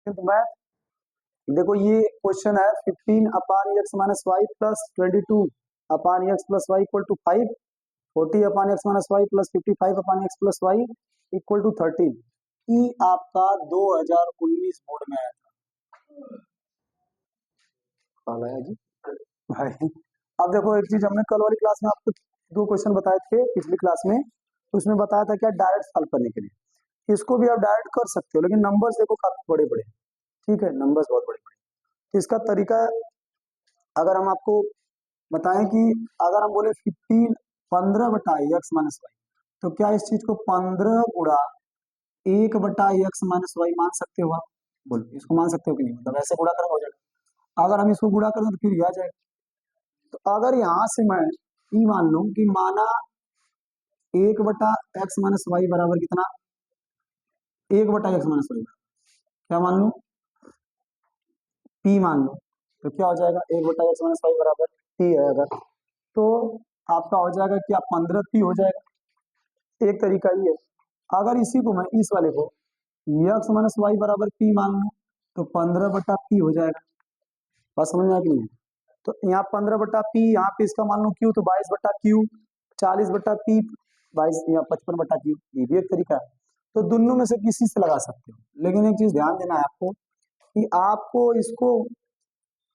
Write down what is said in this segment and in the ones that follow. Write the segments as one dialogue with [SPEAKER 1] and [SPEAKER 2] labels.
[SPEAKER 1] Math देखो ये question है 15/x-y plus 22/x+y = 5, 40/x-y plus 55/x+y = 13। ई आपका 2019 बोर्ड में आया था। काला है जी भाई। अब देखो एक चीज हमने कल वाली क्लास में आपको दो क्वेश्चन बताए थे पिछली क्लास में, तो उसमें बताया था क्या डायरेक्ट सॉल्व करने के लिए। इसको भी आप डायरेक्ट कर सकते हो, लेकिन नंबर्स देखो काफी बड़े बड़े, ठीक है, नंबर्स बहुत बड़े बड़े। तो इसका तरीका अगर हम आपको बताएं कि अगर हम बोले 15/x-y, तो क्या इस चीज को 15 गुणा 1/x-y मान सकते हो आप? बोलो इसको मान सकते हो कि नहीं? मतलब ऐसे गुणा करें हो जाएगा। अगर हम इसको गुणा करें तो फिर यह आ जाएगा। तो अगर यहाँ से मैं ई मान लूं कि माना 1/x-y बराबर कितना, 1/x-y क्या मान लूं, पी मान लो, तो क्या हो जाएगा 1/x-y बराबर पी है। अगर तो आपका हो जाएगा क्या 15 पी हो जाएगा। एक तरीका ये है। अगर इसी को मैं इस वाले को x-y बराबर पी मान लूं तो 15/p हो जाएगा। बस समझ में आया कि नहीं? तो यहाँ 15/p, यहाँ पे इसका मान लो क्यू तो 22/q, 40/p 22 या 55/q, ये भी एक तरीका है। तो दोनों में से किसी से लगा सकते हो, लेकिन एक चीज ध्यान देना है आपको कि आपको इसको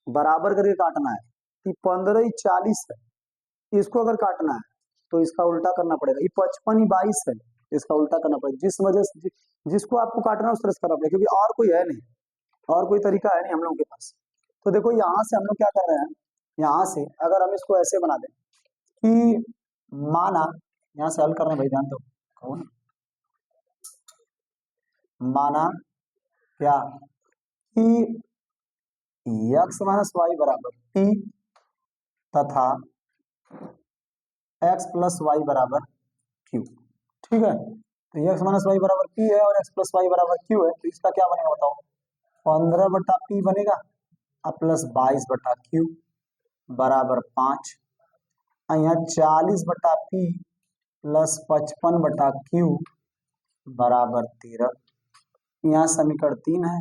[SPEAKER 1] बराबर करके काटना है कि 15 40 है, इसको अगर काटना है तो इसका उल्टा करना पड़ेगा। ये 55 22 है, इसका उल्टा करना पड़ेगा। जिस वजह से जिसको आपको काटना है उस तरह से करना पड़ेगा, क्योंकि और कोई है नहीं, और कोई तरीका है नहीं हम लोगों के पास। तो देखो यहाँ से हम लोग क्या कर रहे हैं, यहाँ से अगर हम इसको ऐसे बना दें कि माना, यहाँ से हल कर रहे हैं भाई, ध्यान दो, कौन माना क्या कि x-y बराबर p तथा x+y बराबर q, ठीक है। तो x-y बराबर p है और x+y बराबर q है, तो इसका क्या बनेगा बताओ, 15/p बनेगा और प्लस 22/q बराबर 5, यहाँ 40/p प्लस 55/q बराबर 13। यहाँ समीकरण 3 है,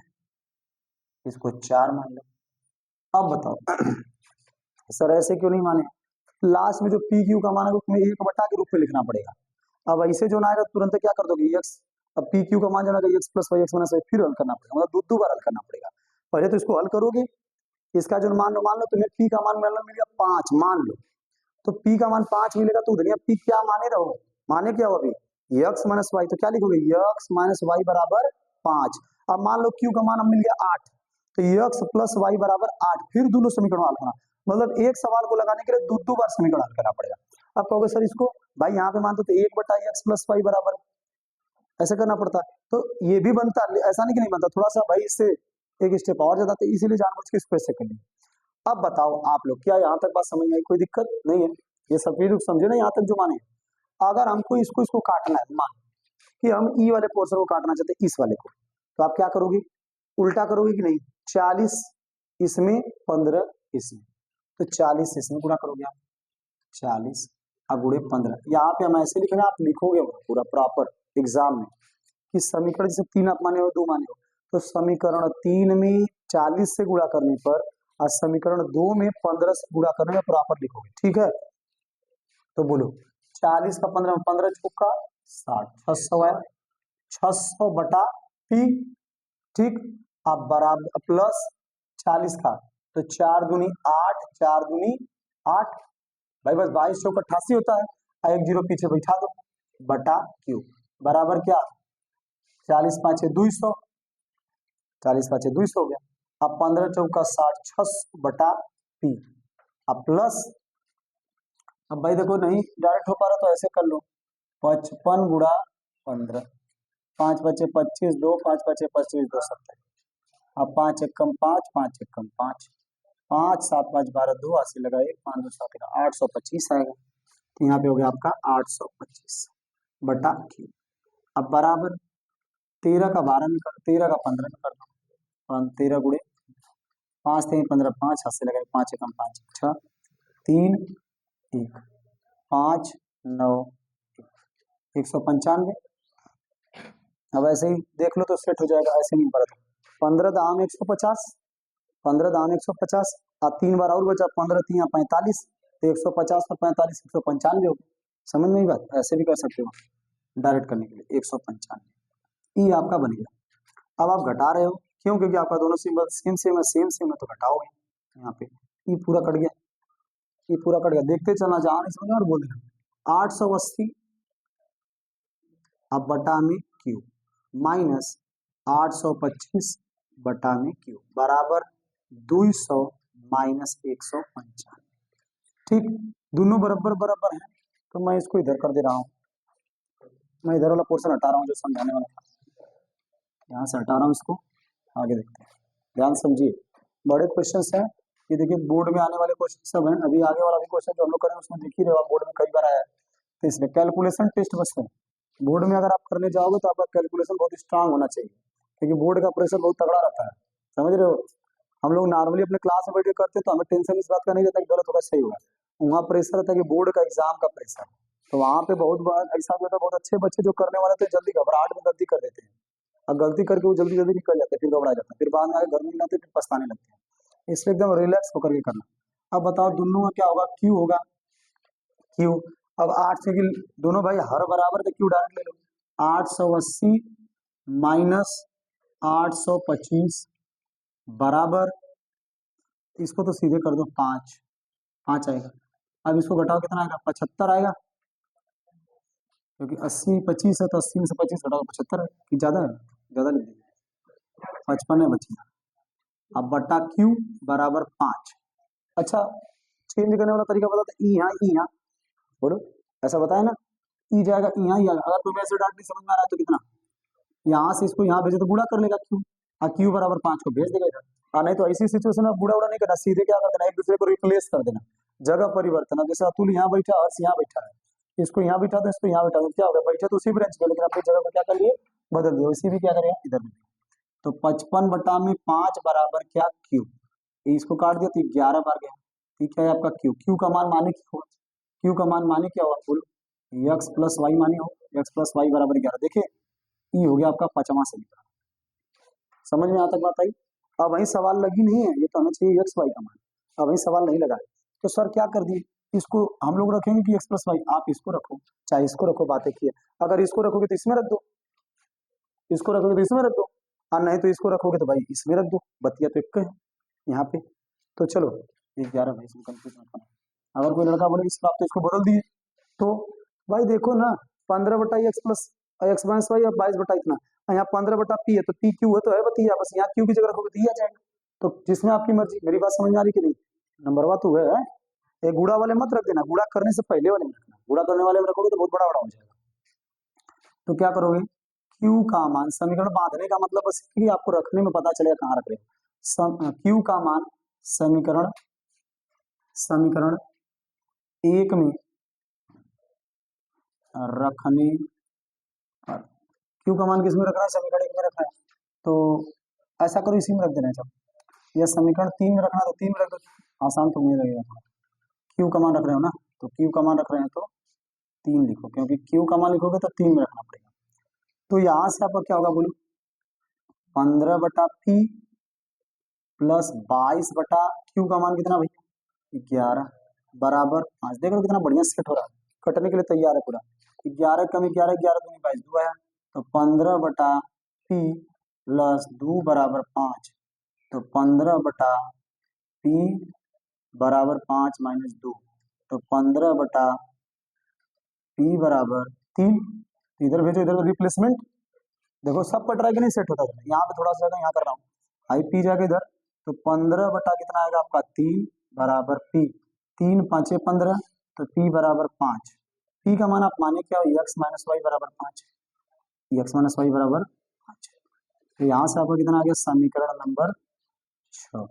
[SPEAKER 1] इसको 4 मान लो। अब बताओ सर ऐसे क्यों नहीं माने, लास्ट में जो पी क्यू का मान है उसमें 1/, के रूप में लिखना पड़ेगा। अब ऐसे जो ना आएगा तुरंत क्या कर दोगे x, अब पी क्यू का मान जो है x+y x-y फिर हल करना पड़ेगा, मतलब दो बार हल करना पड़ेगा। पहले तो इसको हल करोगे, इसका जो मान लो तुम्हें पी का मान मिल गया 5 मान लो, तो पी का मान 5 मिलेगा तो उधर पी क्या माने रहो, माने क्या हो अभी x-y, तो क्या लिखोगे x-y बराबर 5। अब मान लो क्यू का मान अब मिल गया 8, तो x+y बराबर 8, फिर दोनों समीकरण हल करना, मतलब एक सवाल को लगाने के लिए दो बार समीकरण हल करना पड़ेगा। अब कहोगे सर इसको भाई यहाँ पे मानते तो 1/x+y बराबर ऐसे करना पड़ता, तो ये भी बनता, ऐसा नहीं कि नहीं बनता, थोड़ा सा भाई इससे एक स्टेप और ज्यादा, तो इसीलिए जानबूझ के इसको ऐसे कर लिया। अब बताओ आप लोग क्या यहाँ तक बात समझ में आई, कोई दिक्कत नहीं है? ये सभी लोग समझे ना यहाँ तक जो माने। अगर हमको इसको काटना है, मान कि हम ई वाले पोर्शन को काटना चाहते हैं इस वाले को, तो आप क्या करोगे, उल्टा करोगे कि नहीं, 40 इसमें 15 इसमें, तो 40 इसमें गुणा करोगे आप, 40 गुणे 15, यहाँ पे हम ऐसे लिखेंगे, आप लिखोगे पूरा प्रॉपर एग्जाम में कि समीकरण जैसे 3 आप माने हो 2 माने हो, तो समीकरण 3 में 40 से गुणा करने पर और समीकरण 2 में 15 से गुणा करने में प्रॉपर लिखोगे, ठीक है। तो बोलो 40 का 15 में 15 चौका 60, 600 आया, 600/p, ठीक। अब बराबर प्लस 40 का, तो 4 दूनी 8, 4 दूनी 8, भाई बस 22 चौक 88 होता है, एक जीरो पीछे बैठा दो, बटा क्यू बराबर क्या 40 5 200, 40 5 200 हो गया। अब 15 चौका 60, 600/p, अब प्लस, अब भाई देखो नहीं डायरेक्ट हो पा रहा तो ऐसे कर लो, 55 गुणा 15, 5 5 25 2, 5 5 25 2 70, अब 5 एकम 5, 5 एकम 5, 5 7 5 12 2 80 लगाए 5 2 7 825 आएगा। तो यहाँ पे हो गया आपका 825/q। अब बराबर 13 का 12 में कर, 13 का 15 में कर दो, 13 गुणे 5 3 15 5 80 लगाए 5 एकम 5 6 3 1 5 9 195। अब ऐसे ही देख लो तो सेट हो जाएगा, ऐसे नहीं पड़ा था, 15 दाम 150, 15 दाम 150 और 3 बार और बचा, 15 3 45, तो 150 और 45 195 हो गया। समझ में आई बात? ऐसे भी कर सकते हो डायरेक्ट करने के लिए 195, ये आपका बन गया। अब आप घटा रहे हो, क्यों? क्योंकि आपका दोनों सिंबल सेम सेम है, सेम सेम है तो घटाओगे। यहाँ पे ये पूरा कट गया, ये पूरा कट गया, देखते चलना, जहां नहीं समझ में और बोल देना। 880 अब बटा में क्यू माइनस 825 बटा में क्यू बराबर 200 माइनस 195। ठीक, दोनों बराबर बराबर है, तो मैं इसको इधर कर दे रहा हूँ। मैं इधर वाला पोर्शन हटा रहा हूँ जो समझाने वाला था, यहाँ से हटा रहा हूँ इसको। आगे देखते हैं, ध्यान समझिए, बड़े क्वेश्चन हैं ये। देखिए बोर्ड में आने वाले क्वेश्चन सब हैं। अभी आगे वाला भी क्वेश्चन जो हम लोग करें उसमें देख ही रहे हो, बोर्ड में कई बार आया है, तो इसमें कैलकुलेशन टेस्ट बस है। बोर्ड में अगर आप करने जाओगे तो आपका कैलकुलेशन बहुत स्ट्रांग होना चाहिए, क्योंकि बोर्ड का प्रेशर बहुत तगड़ा रहता है, समझ रहे हो। हम लोग नॉर्मली अपने क्लास में बैठ के करते हैं तो हमें टेंशन इस बात का नहीं रहता कि गलत होगा सही होगा। वहाँ प्रेशर रहता है कि बोर्ड का एग्जाम का प्रेशर, तो वहाँ पे बहुत बार ऐसा भी होता है, बहुत अच्छे बच्चे जो करने वाले थे जल्दी घबराहट में गलती कर देते हैं, और गलती करके वो जल्दी जल्दी निकल जाते हैं, फिर घबरा जाता है, फिर बाद में आके घर में आते फिर पछताने लगते हैं। इसलिए एकदम रिलैक्स होकर के करना। अब बताओ दोनों का क्या होगा, क्यू होगा, क्यू। अब 8 से दोनों भाई हर बराबर तो क्यू डायरेक्ट ले लो, 880 माइनस 825 बराबर, इसको तो सीधे कर दो 5, 5 आएगा। अब इसको घटाओ कितना आएगा, 75 आएगा, क्योंकि 80 25 है तो 80 में से 25 घटाओ 75 है, कि ज्यादा है, ज्यादा लिख दीजिए, 55 है बचेगा। अब बटा क्यू बराबर 5। अच्छा, चेंज करने वाला तरीका बता दो, ई यहाँ बोलो, ऐसा बताया ना, ई जाएगा ई यहाँ, अगर तुम्हें ऐसे डायरेक्टली समझ में आ रहा है तो कितना, यहाँ से इसको यहाँ भेजे तो बूढ़ा कर लेगा क्यू, और क्यू बराबर 5 को भेज देगा इधर। और नहीं तो ऐसी सिचुएशन में बूढ़ा नहीं करना, सीधे क्या कर देना, एक दूसरे को रिप्लेस कर देना, जगह परिवर्तन। अब जैसे अतुल यहाँ बैठा, हर्ष यहाँ बैठा है, इसको यहाँ बैठा दो, इसको यहाँ बैठा दो, क्या होगा, बैठा तो उसी ब्रांच में, लेकिन अपनी जगह को क्या कर लिए, बदल दिया, इसी भी क्या करेगा इधर में। तो 55 बटा में 5 बराबर क्या, क्यू। इसको काट दिया तो 11 बार गया, ठीक है आपका क्यू। क्यू का मान माने क्या होगा, क्यू का मान माने क्या होगा, बोलो, एक्स प्लस वाई माने हो, एक्स प्लस वाई बराबर 11। देखिए ई हो गया आपका 5वां समीकरण। समझ में आता बात आई? अब वही सवाल लगी नहीं है, ये तो हमें चाहिए एक्स वाई का मान, अब वही सवाल नहीं लगा है। तो सर क्या कर दिए, इसको हम लोग रखेंगे कि एक्स प्लस वाई, आप इसको रखो चाहे इसको रखो, बातें की है। अगर इसको रखोगे तो इसमें रख दो, इसको रखोगे तो इसमें रख दो, और नहीं तो इसको रखोगे तो भाई इसमें रख दो, बतिया तो एक है यहाँ पे। तो चलो ये 11 भाई, इसमें कंफ्यूज मत करना। अगर कोई लड़का बोले इस आप तो इसको बदल दिए, तो भाई देखो ना, 15 बटा x plus x minus y, अब 22 बटा इतना, यहाँ 15 बटा पी है तो पी क्यू है तो है बतिया, बस यहाँ क्यू की जगह रखोगे तो आ जाएगा। तो जिसमें आपकी मर्जी, मेरी बात समझ में आ रही कि नहीं? नंबर तो है, ये गुड़ा वाले मत रख देना, गुड़ा करने से पहले वाले में रखना, गुड़ा करने वाले में रखोगे तो बहुत बड़ा बड़ा हो जाएगा। तो क्या करोगे, क्यू का मान, समीकरण बांधने का मतलब बस कि आपको रखने में पता चलेगा कहाँ रख रहे हो। क्यू का मान समीकरण समीकरण 1 में रखने पर, क्यू का मान किसमें रख रहा है, समीकरण 1 में रखा है, तो ऐसा करो इसी में रख देना है। जब यह समीकरण 3 में रखना तो 3 में रख दो, आसान तो मुझे लगेगा थोड़ा। क्यू का मान रख रहे हो ना, तो क्यू का मान रख रहे हैं तो 3 लिखो, क्योंकि क्यू का मान लिखोगे तो 3 में रखना पड़ेगा। तो यहां से आपका क्या होगा बोलो, 15 बटा पी प्लस 22 बटा क्यू का मान कितना भैया, 11 बराबर 5। देख लो कितना बढ़िया सेट हो रहा है, कटने के लिए तैयार है पूरा। 11 कम 11, 11 दूनी 22, 2 आया, तो 15 बटा पी प्लस 2 बराबर 5, तो 15 बटा पी बराबर 5 माइनस 2, तो 15 बटा पी बराबर 3। इधर भेजो, इधर रिप्लेसमेंट, देखो सब कट रहा है कि नहीं, सेट होता है। यहाँ पे थोड़ा सा जगह यहाँ कर रहा हूँ, आई पी जाके इधर, तो 15 बटा कितना आएगा आपका 3 बराबर पी, 3 5 15, तो पी बराबर 5। पी का मान आप माने क्या, एक्स माइनस वाई बराबर 5, एक्स माइनस वाई बराबर 5। तो यहाँ से आपको कितना आ गया, समीकरण नंबर 6,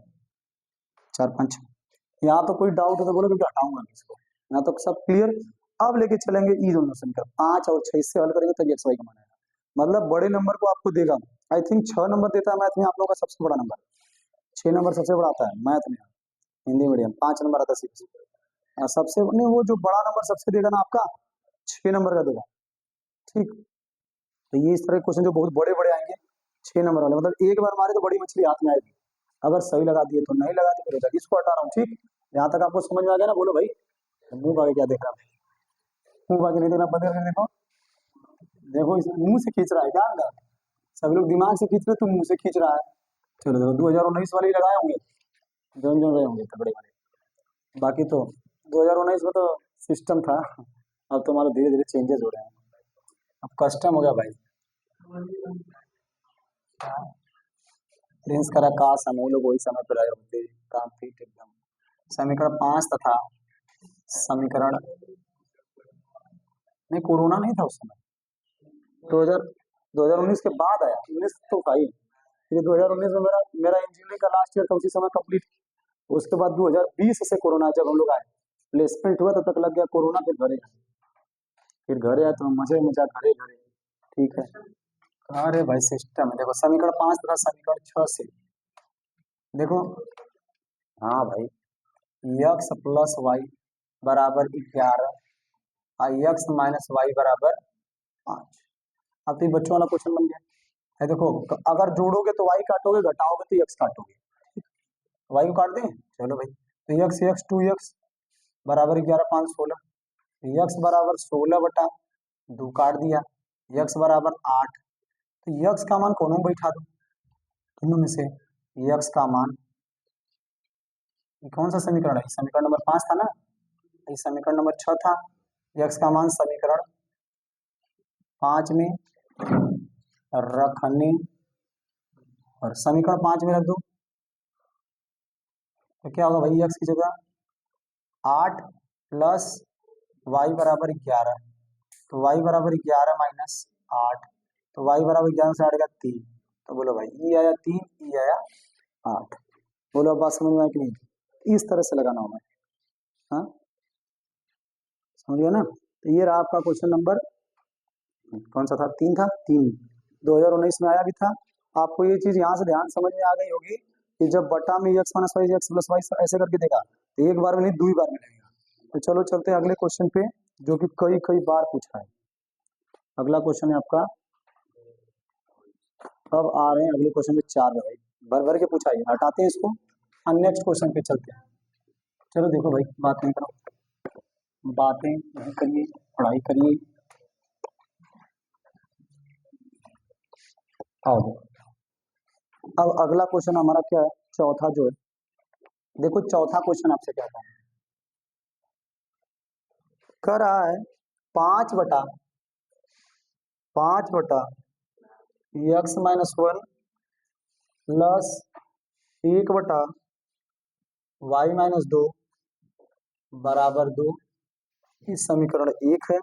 [SPEAKER 1] 4 5। यहाँ तो कोई डाउट हो तो बोलो, क्योंकि हटाऊंगा मैं इसको, यहाँ तो सब क्लियर। अब लेके चलेंगे ई दोनों समीकरण 5 और 6, इससे हल करेंगे तो एक्स वाई का मान आएगा, मतलब बड़े नंबर को आपको देगा। आई थिंक 6 नंबर देता है मैथ में आप लोगों का सबसे बड़ा नंबर, 6 नंबर सबसे बड़ा आता है मैथ में, हिंदी मीडियम 5 नंबर आता है सबसे नहीं, वो जो बड़ा नंबर सबसे देगा ना आपका 6 नंबर का देगा। ठीक, तो ये इस तरह के क्वेश्चन जो बहुत बड़े बड़े आएंगे 6 नंबर वाले, मतलब एक बार मारे तो बड़ी मछली हाथ में आएगी। अगर सही लगा दिए तो, नहीं लगा तो फिर हो जाएगी। इसको हटा रहा हूँ, ठीक। यहाँ तक आपको समझ में आ गया ना? बोलो भाई। मुंह आगे क्या देख रहा है? मुंह आगे नहीं देखना, बंद करके देखो। देखो इस मुंह से खींच रहा है क्या अंदर? सब लोग दिमाग से खींच रहे, तुम मुंह से खींच रहा है। चलो देखो 2019 वाले ही लगाए होंगे, जौन जौन रहे होंगे तगड़े वाले। बाकी तो 2019 में तो सिस्टम था, अब तो हमारे धीरे धीरे चेंजेस हो रहे हैं, अब कस्टम हो गया भाई। प्रिंस करा का समूह लोग वही समय पर आए होते, काम ठीक एकदम। समीकरण 5 तथा समीकरण, नहीं कोरोना नहीं था उस समय, 2000 2019 के बाद आया, 19 तो भाई, ये 2019 में मेरा मेरा इंजीनियरिंग का लास्ट ईयर था, उसी समय कंप्लीट। उसके बाद 2020 से कोरोना, जब हम लोग आए प्लेसमेंट हुआ तब तक लग गया कोरोना, फिर घरे आए। फिर घरे आए तो मजे मजा घरे घरे, ठीक है। अरे भाई सिस्टम है, देखो समीकरण 5 तथा समीकरण 6 से देखो। हाँ भाई, यक्स प्लस वाई बराबर 11 और यक्स माइनस वाई बराबर 5। अब तो ये बच्चों वाला क्वेश्चन बन गया है। देखो अगर जोड़ोगे तो वाई काटोगे, घटाओगे तो यक्स काटोगे। वाई को काट दें, चलो भाई। तो यक्स यक्स 2x बराबर 11 5 16, यक्स बराबर 16/2 काट दिया, यक्स बराबर 8। तो यक्स का मान कोनों में बैठा दो, दोनों में से यक्स का मान, ये कौन सा समीकरण है? समीकरण नंबर 5 था ना, ये समीकरण नंबर 6 था। यक्स का मान समीकरण 5 में रखने, और समीकरण 5 में रख दो तो क्या होगा भाई? यक्स की जगह 8 प्लस वाई बराबर 11, तो वाई बराबर 11 माइनस 8, तो वाई बराबर 11 से 8 का 3। तो बोलो भाई ई आया 3, ई आया 8। बोलो अब बात समझ में आया कि नहीं? इस तरह से लगाना होगा, हाँ समझ गया ना? तो ये रहा आपका क्वेश्चन नंबर, कौन सा था? 3 था, 3 2019 में आया भी था। आपको ये चीज यहाँ से ध्यान समझ में आ गई होगी कि जब बटा में x minus y x plus y ऐसे करके देगा तो एक बार में नहीं, 2 बार में लगेगा। तो चलो चलते हैं अगले क्वेश्चन पे, जो कि कई कई बार पूछा है। अगला क्वेश्चन है आपका, अब आ रहे हैं अगले क्वेश्चन में 4 भाई, भर भर के पूछा है, हटाते हैं इसको और नेक्स्ट क्वेश्चन पे चलते हैं। चलो देखो भाई, बात नहीं करो, बातें नहीं करिए, पढ़ाई करिए। आओ अब अगला क्वेश्चन हमारा क्या है? चौथा जो है, देखो चौथा क्वेश्चन आपसे क्या था, कह रहा है 5/5 एक्स माइनस 1 प्लस 1/वाई माइनस 2 बराबर 2। इस समीकरण 1 है।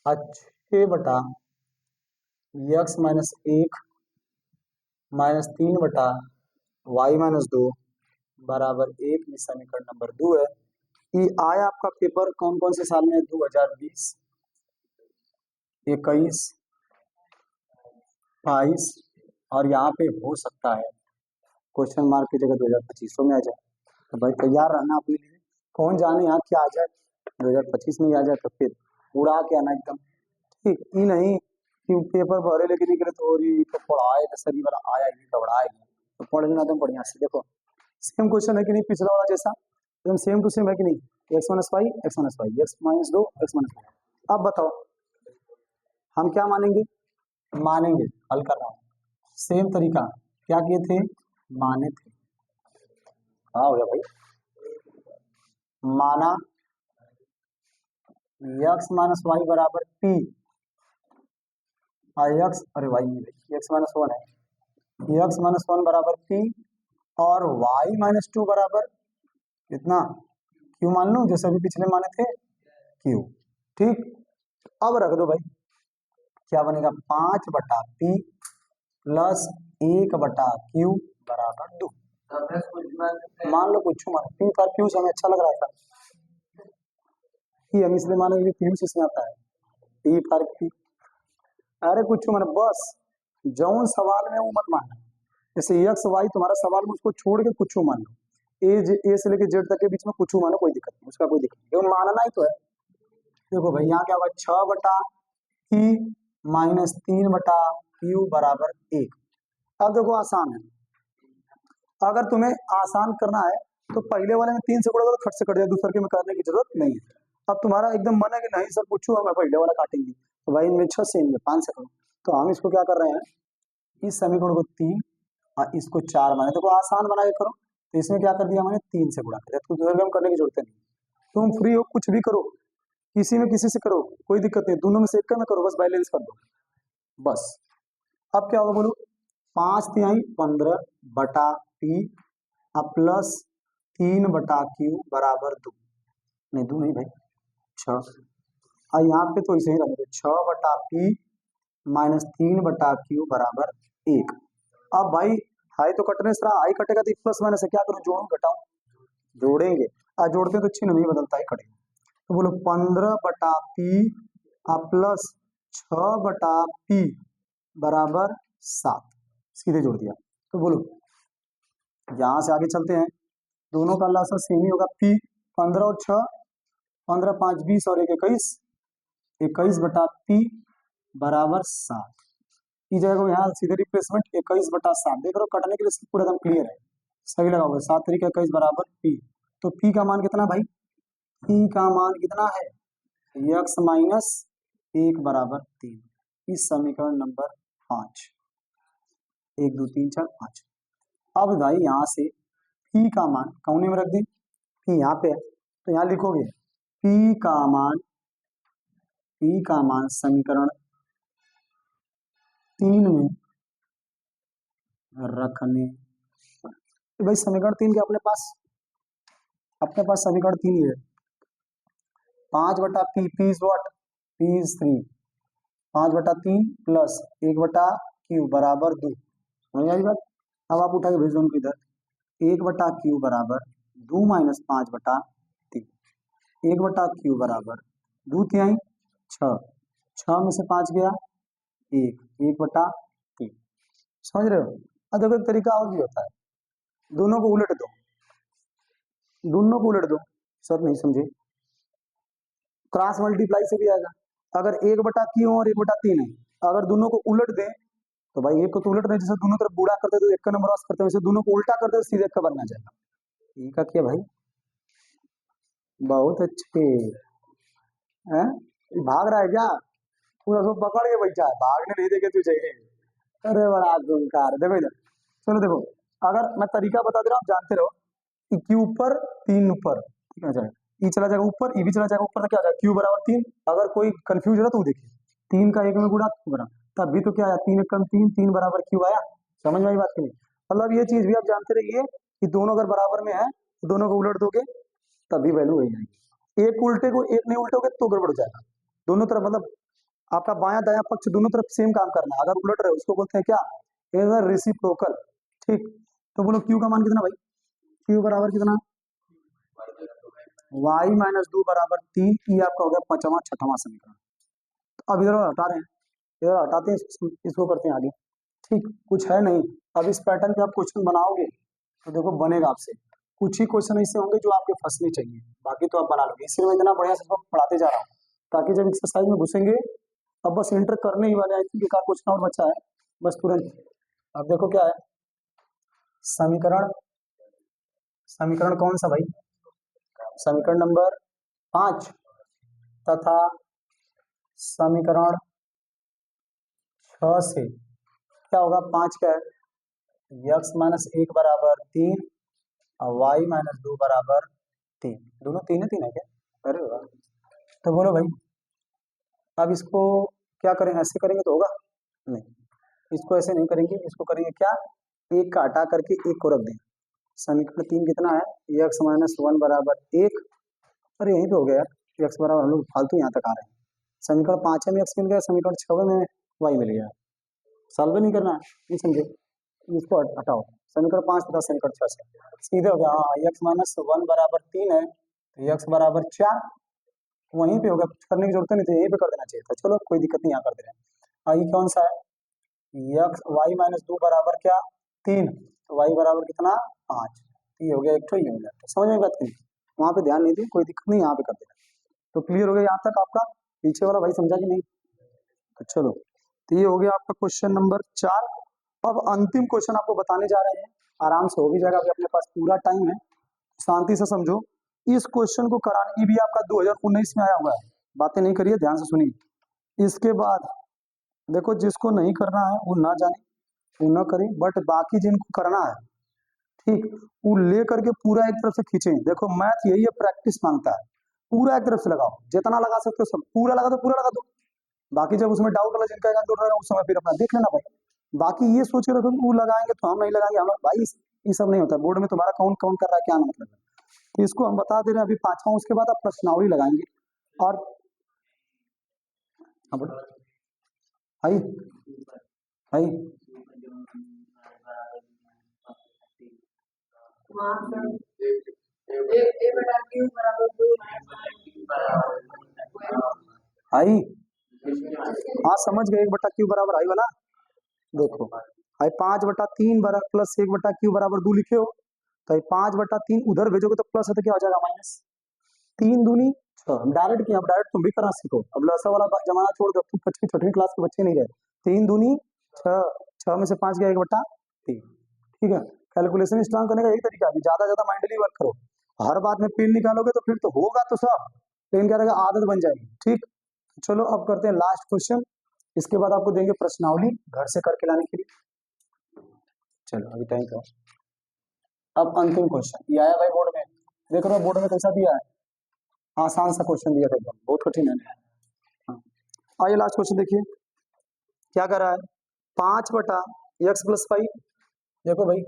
[SPEAKER 1] 6/एक्स माइनस 1 माइनस 3/वाई माइनस 2 बराबर 1, ये समीकरण नंबर 2 है। ये आया आपका पेपर कौन कौन से साल में? 2020, 21, 22, और यहाँ पे हो सकता है क्वेश्चन मार्क की जगह 2025 में आ जाए। तो भाई तैयार रहना अपने लिए, कौन जाने यहाँ क्या आ जाए, 2025 में ही आ जाए तो फिर उड़ा के आना एकदम, ठीक ही नहीं कि पेपर भरे लेके निकले तो तो पढ़ाए तो सही वाला आया ही घबराएगा, तो पढ़ लेना एकदम बढ़िया से। देखो सेम क्वेश्चन है कि नहीं पिछला वाला जैसा, एकदम सेम टू सेम है कि नहीं? X minus y x minus y x minus 2 x minus 2। अब बताओ हम क्या मानेंगे? मानेंगे, हल कर रहा हूँ सेम तरीका, क्या किए थे? माने थे। हाँ हो गया भाई, माना एक्स माइनस वाई बराबर पी, और एक्स, अरे वाई नहीं, एक्स माइनस 1 है, एक्स माइनस 1 बराबर पी, और वाई माइनस 2 बराबर कितना? क्यू मान लो, जैसे अभी पिछले माने थे क्यू, ठीक। अब रख दो भाई, क्या बनेगा? 5/p प्लस 1/q बराबर 2। मान लो कुछ मान, पी पर क्यू से हमें अच्छा लग रहा था, कि हम इसलिए मानेंगे क्यू से इसमें आता है, पी पर क्यू। अरे कुछ माने बस, जौन सवाल में वो मत मानना, जैसे एक्स वाई तुम्हारा सवाल में, उसको छोड़ के कुछ मान लो, ए से लेके जेड तक के बीच में कुछ मानो, कोई दिक्कत नहीं, उसका कोई दिक्कत नहीं, मानना ही तो है। देखो भाई यहाँ क्या होगा? 6/p माइनस 3/q बराबर 1। अब देखो आसान है, अगर तुम्हें आसान करना है तो पहले वाले में 3 से कटोगे तो खट से कट जाए, दूसरे के में करने की जरूरत नहीं है। अब तुम्हारा एकदम मन है कि नहीं सर पूछू मैं पहले वाला काटेंगे, तो भाई इनमें 6 से इनमें 5 से करो। तो हम इसको क्या कर रहे हैं, इस समीकरण को 3 और इसको 4 माने, देखो आसान बना के करो। तो इसमें क्या कर दिया मैंने, 3 से गुणा कर दिया, तो दूसरे में करने की जरूरत नहीं। तुम फ्री हो, कुछ भी करो, किसी में किसी से करो, कोई दिक्कत नहीं, दोनों में से एक में करो, बस बैलेंस कर दो बस। अब क्या होगा बोलो, 5 तिहाई 15 बटा पी प्लस 3 बटा क्यू बराबर 2, नहीं 2 नहीं भाई 6, और यहाँ पे तो इसे ही रखो 6 बटा पी माइनस 3 बटा क्यू बराबर 1। अब भाई हाई तो कटने से रहा, आई कटेगा तो प्लस माइनस से क्या करूं, जोड़ू घटाऊं, जोड़ेंगे और जोड़ते तो चिन्ह नहीं बदलता है, कटेगा। तो बोलो 15 बटा पी प्लस 6 बटा पी बराबर 7, सीधे जोड़ दिया। तो बोलो यहां से आगे चलते हैं, दोनों का लसा सेम ही होगा, पी 15 और 6, 15 5 20 और 1 21, 21 बटा पी बराबर 7। की जाएगा यहाँ सीधे रिप्लेसमेंट 21 बटा 7, देख रहे हो कटने के लिए पूरा एकदम क्लियर है, सही लगाओगे 7 तरीके 21 बराबर पी। तो पी का मान कितना भाई, पी का मान कितना है, यक्स माइनस 1 बराबर 3, इस समीकरण नंबर 5, 1 2 3 4 5। अब भाई यहाँ से पी का मान कौने में रख दें, पी यहाँ पे है तो यहाँ लिखोगे पी का मान, पी का मान समीकरण 3 में रखने, तो भाई समीकरण 3 के अपने पास समीकरण 3 ही है, 5 बटा P, P is what, P is 3, 5 बटा 3 प्लस 1 बटा क्यू बराबर 2, समझ आई बात। अब आप उठा के भेज दो उनको इधर, 1 बटा क्यू बराबर 2 माइनस 5 बटा 3, 1 बटा क्यू बराबर 2 तिहाई 6, 6 में से 5 गया 1, 1 बटा 3, समझ रहे हो। अब देखो एक तरीका और भी होता है, दोनों को उलट दो, दोनों को उलट दो, सब नहीं समझे, क्रॉस मल्टीप्लाई से भी आएगा। अगर 1 बटा क्यू और 1 बटा 3 है, अगर दोनों को उलट दें तो भाई एक को तो उलट नहीं, जैसे दोनों तरफ बूढ़ा करते तो एक का नंबर वास करते, वैसे दोनों को उल्टा करते तो सीधे एक का बनना जाएगा। ठीक है क्या भाई, बहुत अच्छे हैं, भाग रहा है क्या, पूरा सब पकड़ के बैठा है, भागने नहीं देंगे तुझे, अरे बड़ा गुनकार। देखो इधर, चलो देखो, अगर मैं तरीका बता दे रहा हूँ, आप जानते रहो कि क्यू ऊपर 3 ऊपर, ठीक है जाएगा, ई चला जाएगा ऊपर, ई भी चला जाएगा ऊपर, तो क्या हो जाएगा क्यू बराबर 3। अगर कोई कंफ्यूज हो रहा तो वो देखिए, 3 का 1 में गुणा बरा, तब भी तो क्या आया, 3 कम 3, 3 बराबर क्यू आया, समझ में आई बात की नहीं। मतलब ये चीज भी आप जानते रहिए कि दोनों अगर बराबर में है तो दोनों को उलट दोगे तभी वैल्यू वही आएगी, एक उल्टे को एक नहीं उल्टोगे तो गड़बड़ हो जाएगा। दोनों तरफ मतलब आपका बायां दायां पक्ष दोनों तरफ सेम काम करना है, अगर उलट रहे हो उसको बोलते हैं क्या, इधर रेसिप्रोकल। ठीक, तो बोलो क्यू का मान कितना भाई, क्यू बराबर कितना, y माइनस 2 बराबर 3, ये आपका हो गया 5वां 6वां समीकरण। तो अब इधर हटा रहे हैं, इधर हटाते हैं, इसको करते हैं आगे। ठीक, कुछ है नहीं, अब इस पैटर्न पे आप क्वेश्चन बनाओगे तो देखो बनेगा आपसे, कुछ ही क्वेश्चन ऐसे होंगे जो आपके फंसने चाहिए, बाकी तो आप बना लोगे। इसलिए मैं इतना बढ़िया से इसको पढ़ाते जा रहा हूँ ताकि जब एक्सरसाइज में घुसेंगे, अब बस एंटर करने ही वाले, आई थिंक एक क्वेश्चन और बचा है बस तुरंत। अब देखो क्या है, समीकरण, समीकरण कौन सा भाई, समीकरण नंबर 5 तथा समीकरण 6 से क्या होगा, 5 क्या है, यक्स माइनस 1 बराबर 3 और वाई माइनस 2 बराबर 3, दोनों 3 है 3 है क्या, अरे वाह। तो बोलो भाई अब इसको क्या करें, ऐसे करेंगे तो होगा नहीं, इसको ऐसे नहीं करेंगे, इसको करेंगे क्या, एक का हटा करके एक को रख दें। समीकरण 3 कितना है, यक्स माइनस 1 बराबर 1, अरे यहीं पे हो गया, यक्स बराबर, हम लोग फालतू यहाँ तक आ रहे हैं। समीकरण 5 में यक्स मिल गया, समीकरण 6 में वाई मिल गया, सॉल्व नहीं करना है, नहीं समझे, इसको हटाओ, समीकरण 5 तथा समीकरण 6 से सीधे हो गया, हाँ यक्स माइनस 1 बराबर 3 है तो यक्स बराबर 4, वहीं पे होगा, कुछ करने की जरूरत नहीं थी, यहीं पे कर देना चाहिए था, चलो कोई दिक्कत नहीं, यहाँ कर दे रहे हैं। ये कौन सा है, यक्स वाई माइनस 2 बराबर क्या 3, तो वाई बराबर कितना 5, ये हो गया एक, ये हो गया, तो समझ में बात नहीं, वहां पे ध्यान नहीं दी, कोई दिक्कत नहीं, यहाँ पे कर देना। तो क्लियर हो गया यहाँ तक आपका, पीछे वाला भाई समझा कि नहीं, तो चलो, तो ये हो गया आपका क्वेश्चन नंबर 4। अब अंतिम क्वेश्चन आपको बताने जा रहे हैं, आराम से हो भी जाएगा, अभी अपने पास पूरा टाइम है, शांति से समझो। इस क्वेश्चन को कराने की भी आपका 2019 में आया हुआ है, बातें नहीं करिए, ध्यान से सुनिए। इसके बाद देखो, जिसको नहीं करना है वो ना जाने, वो ना करे, बट बाकी जिनको करना है, ठीक, वो ले करके पूरा एक तरफ से खींचे। देखो मैथ यही है, प्रैक्टिस मांगता है, पूरा एक तरफ से लगाओ, जितना लगा सकते हो सब, पूरा लगा दो, पूरा लगा दो। बाकी जब उसमें डाउट वाला जिनका एक आध रहेगा उस समय फिर अपना देख लेना भाई। बाकी ये सोच के रखो कि वो लगाएंगे तो हम नहीं लगाएंगे, हम भाई ये सब नहीं होता। बोर्ड में तुम्हारा कौन कौन कर रहा है क्या मतलब है, तो इसको हम बता दे रहे हैं अभी पांचवा, उसके बाद आप प्रश्नावली लगाएंगे। और हाँ बोलो भाई, भाई भाई हाँ समझ गए, 1/q बराबर आई वाला। देखो भाई 5/3 बराबर प्लस 1/q बराबर 2 लिखे हो, तो 5/3 उधर भेजोगे तो प्लस है तो क्या हो जाएगा माइनस। 3 दूनी 6, हम डायरेक्ट किया, अब डायरेक्ट तुम भी करना सीखो, अब लसा वाला जमाना छोड़ दो, तुम 6वीं क्लास के बच्चे नहीं रहे। 3 दूनी 6, 6 में से 5 गया 1/3, ठीक है। कैलकुलेशन स्ट्रांग करने का यही तरीका है, ज्यादा ज्यादा माइंडली वर्क करो, हर बात में पिन निकालोगे तो फिर तो होगा तो सब, लेकिन क्या रहेगा, आदत बन जाएगी, ठीक। चलो अब करते हैं लास्ट क्वेश्चन, इसके बाद आपको देंगे प्रश्नावली घर से करके लाने के लिए। चलो अभी टाइम का, अब अंतिम क्वेश्चन ये आया भाई बोर्ड में, देख रहे हो बोर्ड में कैसा दिया है, आसान सा क्वेश्चन दिया था एकदम, बहुत कठिन है। हाँ। आइए लास्ट क्वेश्चन देखिए, क्या कर रहा है, 5/x+y, देखो भाई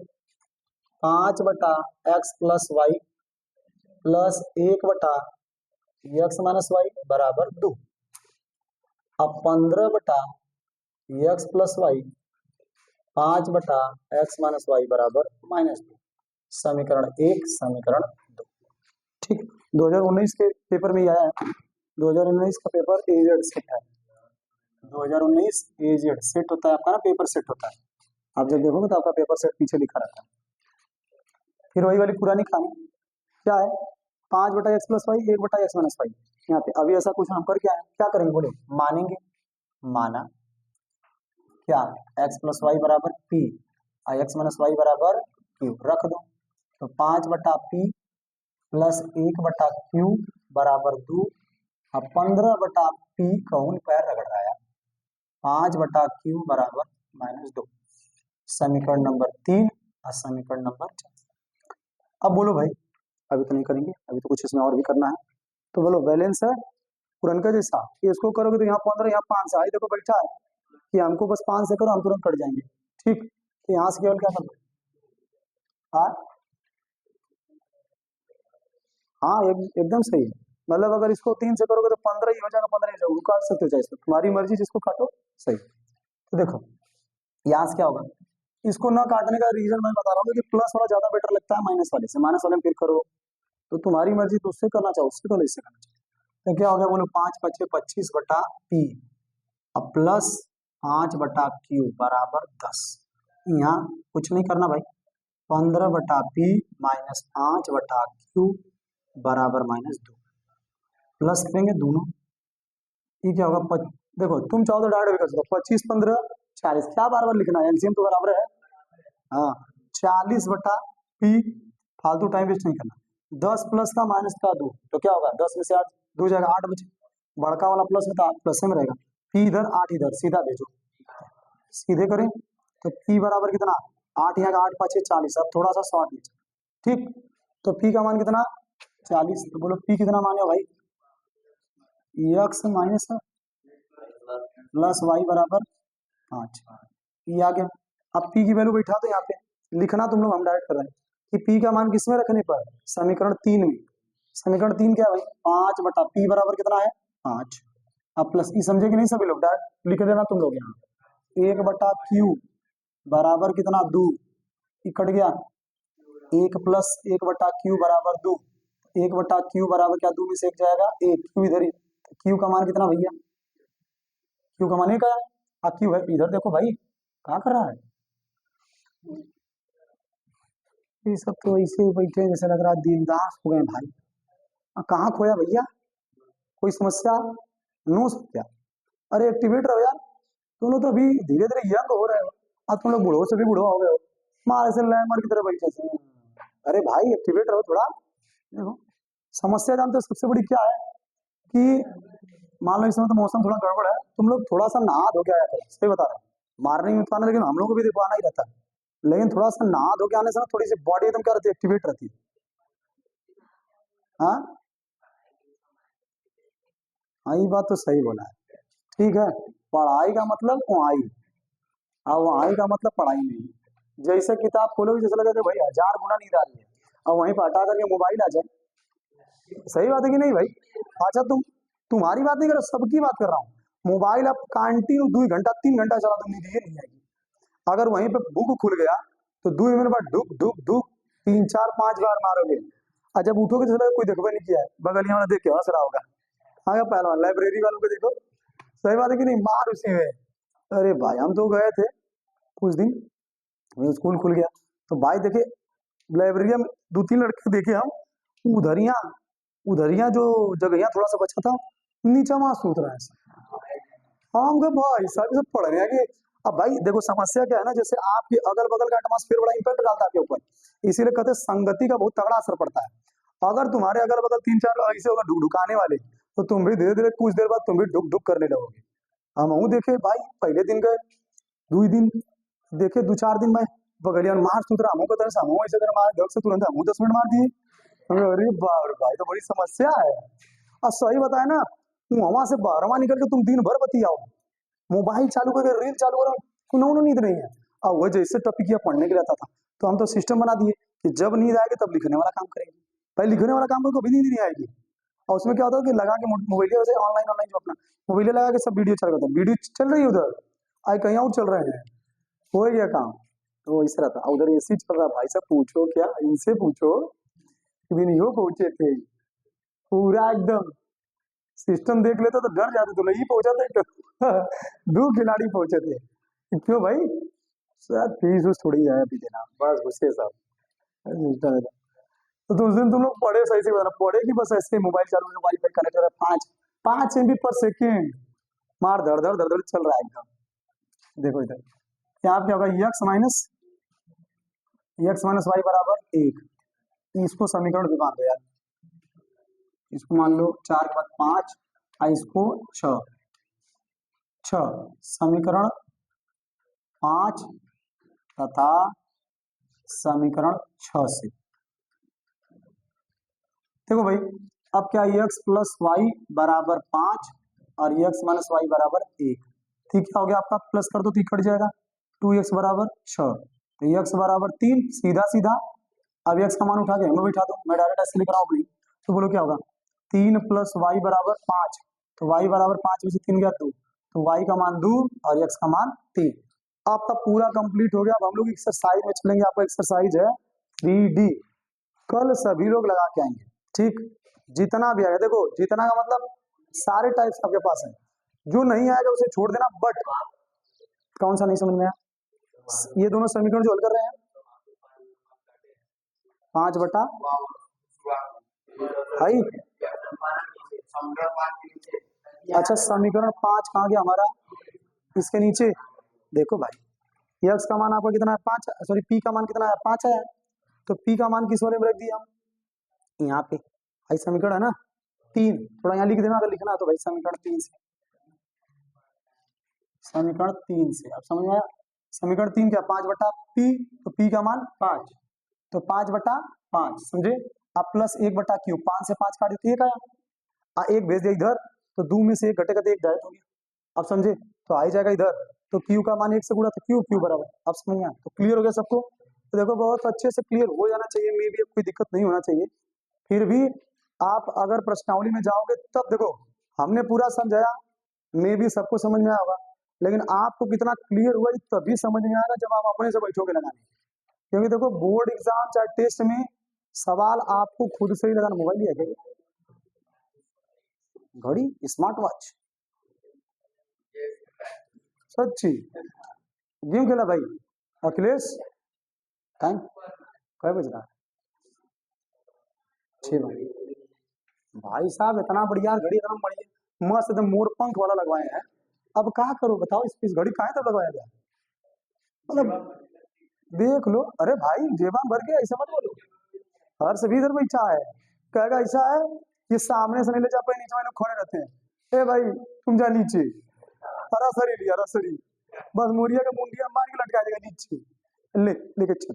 [SPEAKER 1] 5/x+y प्लस 1/x-y बराबर 2। अब 15/x+y 5/x-y बराबर -2, समीकरण 1 समीकरण 2, ठीक। 2019 के पेपर में ही आया है, 2019 का पेपर एजेड सेट है, 2019 एजेड सेट होता है आपका ना, पेपर सेट होता है, आप जब देखोगे तो आपका पेपर सेट पीछे लिखा रहता है। फिर वही वाली पुरानी कहानी, क्या है, 5/x+y 1/x-y, यहाँ पे अभी ऐसा कुछ हम कर क्या है, क्या करेंगे बोले, मानेंगे, माना क्या, x+y बराबर p, x-y बराबर q रख दो, तो 5/p प्लस 1/q बराबर 2। अब 15/p कौन पैर रगड़ रहा है, 5/q बराबर -2, समीकरण नंबर 3 और समीकरण नंबर 4। अब बोलो भाई, अभी तो नहीं करेंगे, अभी तो कुछ इसमें और भी करना है, तो बोलो बैलेंस है पुरनका जैसा, ये इसको करोगे तो यहाँ 15 यहाँ 5 से, आई देखो बैठा है कि हमको बस 5 से करो, हम तुरंत कट जाएंगे, ठीक। तो यहाँ से केवल क्या करना, हाँ हाँ एकदम सही है, मतलब अगर इसको 3 से करोगे तो 15 ही हो जाएगा, 15 ही हो जाएगा, काट सकते हो चाहे इसको, तुम्हारी मर्जी, जिसको काटो सही। तो देखो यहाँ से क्या होगा, इसको ना काटने का रीजन मैं बता रहा हूँ कि प्लस वाला ज्यादा बेटर लगता है माइनस वाले से, माइनस वाले में फिर करो, तो तुम्हारी मर्जी, तो उससे करना चाहो उससे, तो नहीं से करना चाहो, तो क्या हो गया बोलो, 5×5 = 25/p, अब प्लस 5/q बराबर 10, यहाँ कुछ नहीं करना भाई, 15/p माइनस 5/q बराबर -2, प्लस करेंगे दोनों, ये क्या होगा, देखो तुम चाहो तो डायरेक्ट भी कर सकते हो, 25×15 = 40, क्या बार बार लिखना है, एलसीएम तो बराबर है, हाँ 40/p, फालतू टाइम वेस्ट नहीं करना, 10 प्लस का माइनस का 2, तो क्या होगा, 10 में से 8 2 जाएगा, 8 बचे, बड़का वाला प्लस में, तो प्लस में रहेगा, p इधर 8 इधर, सीधा भेजो, सीधे करें तो p बराबर कितना, 8 यहाँ का 8 5 40, अब थोड़ा सा शॉर्ट नीचे, ठीक। तो p का मान कितना, 40, तो बोलो p कितना माने भाई, x माइनस प्लस वाई बराबर 5, ये आ गया। अब p की वैल्यू बैठा दो यहाँ पे, लिखना तुम लोग, हम डायरेक्ट कर रहे हैं कि p का मान किसमें रखने पर, समीकरण 3 में, समीकरण 3 क्या है भाई, 5/p बराबर कितना है 5, अब प्लस ई समझे कि नहीं सभी लोग, डायरेक्ट लिख देना तुम लोग यहाँ, 1/q बराबर कितना 2, ये कट गया, 1 प्लस 1/q बराबर 2, 1/q बराबर क्या, 2 में से 1 जाएगा 1, क्यू इधर ही, क्यू का मान कितना भैया, क्यू का मान 1 है, क्यू है इधर, देखो भाई कहाँ कर रहा है, ये सब तो ऐसे ही बैठे हैं जैसे लग रहा है दीनदास हो गए भाई, कहाँ खोया भैया, कोई समस्या, नो समस्या, अरे एक्टिवेट रहो यार, तुम लोग तो अभी धीरे धीरे यंग हो रहे हो, अब तुम लोग बूढ़ो से भी बूढ़ो हो गए हो, मार ऐसे लैमर की तरह बैठे से। अरे भाई एक्टिवेट रहो थोड़ा। देखो समस्या जानते हो सबसे बड़ी क्या है कि मान लो इस समय तो मौसम थोड़ा गड़बड़ है, तुम लोग थोड़ा सा नहा धो के आया करो, सही बता रहा हूँ। मारने में तो आना, लेकिन हम लोग को भी देखो आना ही रहता है, लेकिन थोड़ा सा नहा धो के आने से ना थोड़ी सी बॉडी एकदम क्या रहती है, एक्टिवेट रहती है। हाँ हाँ, ये बात तो सही बोला है। ठीक है, पढ़ाई का मतलब वहाई, और वहाई का मतलब पढ़ाई नहीं। जैसे किताब खोलोगे जैसे लगेगा भाई 1000 गुना नींद आ रही है, और वहीं पर हटा करके मोबाइल आ जाए। सही बात है कि नहीं भाई? अच्छा तुम्हारी बात नहीं कर रहा, सबकी बात कर रहा हूँ। मोबाइल आप कंटिन्यू 2 घंटा 3 घंटा चला दो, नींद ये नहीं आएगी। अगर वहीं पे बुक खुल गया तो 2 मिनट बाद डुक डुक डुक 3 4 5 बार मारोगे, और जब उठोगे तो कोई देखो नहीं किया है, बगलिया वाला देख के हंस रहा होगा। हाँ पहलवान लाइब्रेरी वालों को देखो। सही बात है कि नहीं, मार उसी में। अरे भाई हम तो गए थे कुछ दिन, स्कूल खुल गया तो भाई देखे लाइब्रेरी में 2 3 लड़के देखे हम, उधरिया उधरिया जो जगह थोड़ा सा बचा था, नीचा वहां सूत रहा है। हम कहे भाई साहब सब पढ़ रहे हैं कि, अब भाई देखो समस्या क्या है ना, जैसे आपके अगल बगल का एटमॉस्फेयर बड़ा इंपैक्ट डालता है आपके ऊपर, इसीलिए कहते हैं संगति का बहुत तगड़ा असर पड़ता है। अगर तुम्हारे अगल बगल 3 4 लोग ऐसे होगा ढुकाने वाले, तो तुम भी धीरे धीरे कुछ देर बाद तुम भी ढुक ढुक करने लगोगे। हम देखे भाई, पहले दिन गए, 2 दिन देखे, 2 4 दिन में बगलिया में मार सूत्र हमको को तरह से हम ऐसे तरह मार धक से तुरंत हम 10 मिनट मार दिए। अरे बाप रे भाई, तो बड़ी समस्या है। और सही बताए ना, वहां से बारहवा निकल के तुम दिन भर बतियाओ, मोबाइल चालू करके रील चालू करो, कुछ नींद नहीं है। और वो जैसे टॉपिक या पढ़ने के रहता था, तो हम तो सिस्टम बना दिए कि जब नींद आएगी तब लिखने वाला काम करेंगे। पहले लिखने वाला काम करो, कभी नींद नहीं आएगी। और उसमें क्या होता है कि लगा के मोबाइल वैसे ऑनलाइन ऑनलाइन जो अपना मोबाइल लगा के सब वीडियो चल रहा था, वीडियो चल रही है उधर, आज कहीं और चल रहे हैं, हो गया काम। तो ऐसा रहता, उधर एसी चल रहा है, भाई साहब पूछो क्या, इनसे पूछो कि नहीं हो पहुंचे थे, पूरा एकदम सिस्टम देख लेते तो डर जाते, तो नहीं पहुंचा था। 2 खिलाड़ी पहुंचे थे। क्यों भाई? शायद फीस उस थोड़ी है अभी देना, बस गुस्से साहब सिस्टम है। तो उस दिन तुम लोग पढ़े सही से बता, पढ़े कि बस ऐसे मोबाइल चालू है, वाईफाई कनेक्ट है, 5 5 MB/सेकेंड, मार धड़ धड़ धड़ धड़ चल रहा है एकदम। देखो इधर यहाँ पे क्या होगा, यक्स माइनस वाई बराबर 1। इसको समीकरण भी मान दो यार, इसको मान लो 4 के बाद 5, और इसको 6। समीकरण 5 तथा समीकरण 6 से देखो भाई, अब क्या, एक्स प्लस वाई बराबर 5 और एक्स माइनस वाई बराबर 1। ठीक है, हो गया आपका, प्लस कर दो तो कट जाएगा, 2x बराबर 6, तो x बराबर 3, सीधा सीधा। अब x का मान उठा के हमें बिठा दो, मैं डायरेक्ट ऐसे लिख रहा हूँ, तो बोलो क्या होगा, 3 प्लस वाई बराबर 5, तो y बराबर 5 में से 3 गया 2, तो y का मान 2 और x का मान 3। आपका पूरा कंप्लीट हो गया। अब हम लोग एक्सरसाइज में चलेंगे, आपका एक्सरसाइज है 3D, कल सभी लोग लगा के आएंगे। ठीक, जितना भी आएगा, देखो जितना का मतलब सारे टाइप्स आपके पास है, जो नहीं आएगा उसे छोड़ देना। बट कौन सा नहीं समझ में आया? ये दोनों समीकरण जो हल कर रहे हैं, 5 बटा भाई, अच्छा समीकरण 5 कहाँ गया हमारा, इसके नीचे देखो भाई, एक्स का मान आपका कितना है 5, सॉरी पी का मान कितना है 5 है, तो पी का मान किस वाले में रख दिया हम, यहाँ पे। भाई समीकरण है ना 3, थोड़ा यहाँ लिख देना अगर लिखना है तो भाई, समीकरण 3 से, समीकरण 3 से अब समझ में आया। समीकरण 3 क्या, 5 बटा पी, तो पी का मान 5, तो 5 बटा 5 समझे। अब प्लस 1 बटा क्यू, 5 से 5 काट देते 1 आया, एक भेज दिया इधर, तो 2 में से 1 घटेगा तो 1 डायरेक्ट हो गया। अब समझे, तो आ ही जाएगा इधर, तो क्यू का मान 1 से गुणा, तो क्यू बराबर, अब समझ में आया, तो क्लियर हो गया सबको। तो देखो बहुत अच्छे से क्लियर हो जाना चाहिए, मे भी कोई दिक्कत नहीं होना चाहिए। फिर भी आप अगर प्रश्नावली में जाओगे तब देखो, हमने पूरा समझाया, मे भी सबको समझ में आया होगा, लेकिन आपको कितना क्लियर हुआ तभी समझ में आएगा जब आप अपने से बैठोगे लगाने। क्योंकि देखो बोर्ड एग्जाम चाहे टेस्ट में सवाल आपको खुद से ही लगाना। मोबाइल लिया क्या, घड़ी, स्मार्ट वॉच, सच्ची गेम खेला भाई अखिलेश, टाइम कै बज रहा है, 6 बजे। भाई साहब इतना बढ़िया घड़ी, इतना बढ़िया मस्त एकदम मोर पंख वाला लगवाए हैं। अब क्या करो बताओ, इस घड़ी कहाँ तक लगवाया गया, मतलब देख लो, अरे भाई जेबान भर के ऐसा मत बोलो, हर सभी इधर बैठा है, कहेगा ऐसा है कि सामने से नहीं ले जा पाए, नीचे वाले लोग खड़े रहते हैं, ए भाई तुम जा नीचे, हरा सरी लिया, हरा सरी, बस मुड़िया का मुंडिया मार के लटका देगा नीचे, लेके चल।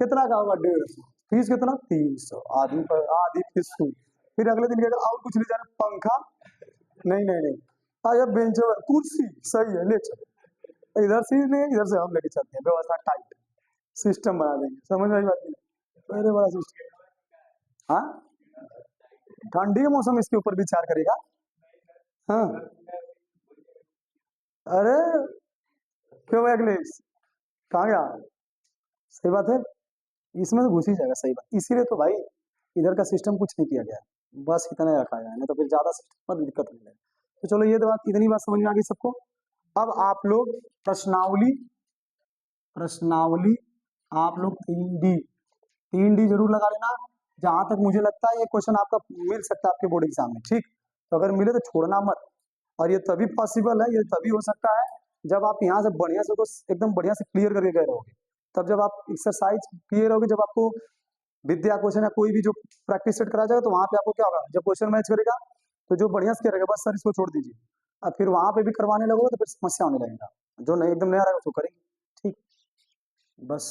[SPEAKER 1] कितना का होगा? 150। फीस कितना? 300। आधी पर आधी फीस हुई। फिर अगले दिन क्या, और कुछ ले जाना? पंखा? नहीं नहीं नहीं। आया बेंच, कुर्सी सही है, ले चल। इधर से नहीं, इधर से हम लेके चलते हैं, व्यवस्था टाइट, सिस्टम बना देंगे, समझ में आई बात नहीं? अरे बड़ा सिस्टम। हाँ, ठंडी के मौसम इसके ऊपर विचार करेगा। हाँ, अरे क्यों अखिलेश, कहाँ गया? सही बात है, इसमें तो घुस ही जाएगा, सही बात, इसीलिए तो भाई इधर का सिस्टम कुछ नहीं किया गया है, बस इतना ही रखा गया है, नहीं तो फिर ज्यादा सिस्टम पर दिक्कत नहीं है। तो चलो ये तो बात, इतनी बात समझ में आ गई सबको। अब आप लोग प्रश्नावली, प्रश्नावली आप लोग 3D, 3D जरूर लगा लेना। जहां तक मुझे लगता है ये क्वेश्चन आपका मिल सकता है आपके बोर्ड एग्जाम में, ठीक? तो अगर मिले तो छोड़ना मत, और ये तभी पॉसिबल है, ये तभी हो सकता है जब आप यहाँ से बढ़िया से, तो एकदम बढ़िया से क्लियर करके गए रहोगे। तब जब आप एक्सरसाइज किए रहोगे, जब आपको विद्या क्वेश्चन या कोई भी जो प्रैक्टिस सेट करा जाएगा, तो वहां पे आपको क्या होगा, जब क्वेश्चन मैच करेगा तो जो बढ़िया से करेगा, बस सर इसको छोड़ दीजिए, अब फिर वहां पे भी करवाने लगोगे तो फिर समस्या होने लगेगा, जो नहीं एकदम नया रहेगा उसको करेंगे, ठीक? बस